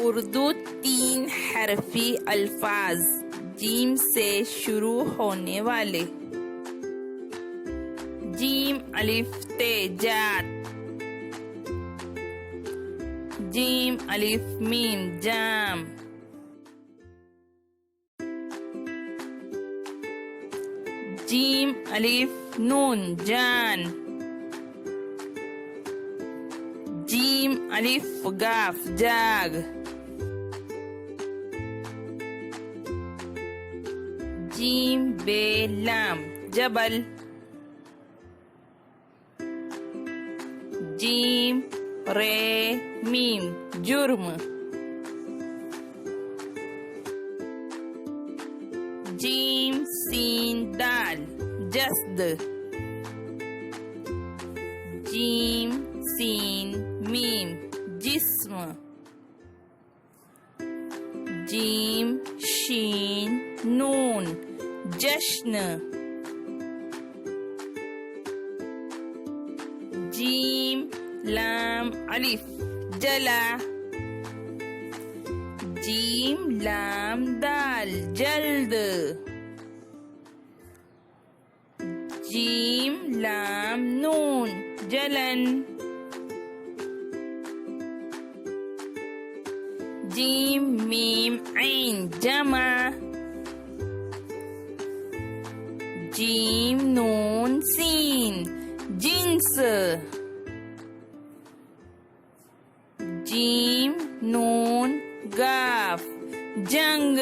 उर्दू 3 हरफी अल्फाज जीम से शुरू होने वाले। जीम अलिफ ते जात, जीम अलिफ मीम जाम, जीम अलिफ नून जान, जीम अलिफ गाफ जाग, जीम बे लाम जबल, जीम रे मीम जुर्म, जीम सीन दाल जस्द, जीम सीन मीम जिस्म, जीम शीन नून जश्न, जीम लाम अलिफ जला, जीम लाम दाल जल्द, जीम लाम नून जलन, जीम मीम ऐन जमा, जीम नून सीन जिन्स, जीम नून गाफ जंग,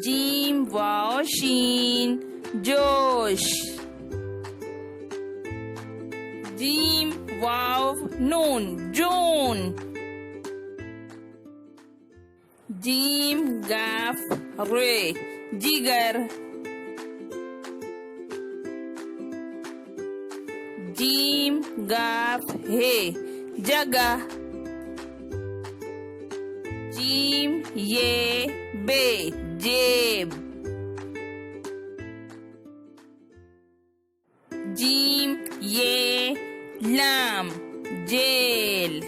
जीम वाव शीन जोश, जीम वाव नून जून, जीम गाफ रे जिगर, जीम गाफ हे जगह, जीम ये बे जेब, जीम ये लाम जेल,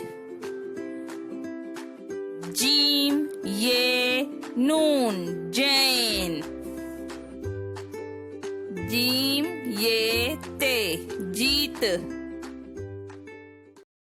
जीम ये नून जैन,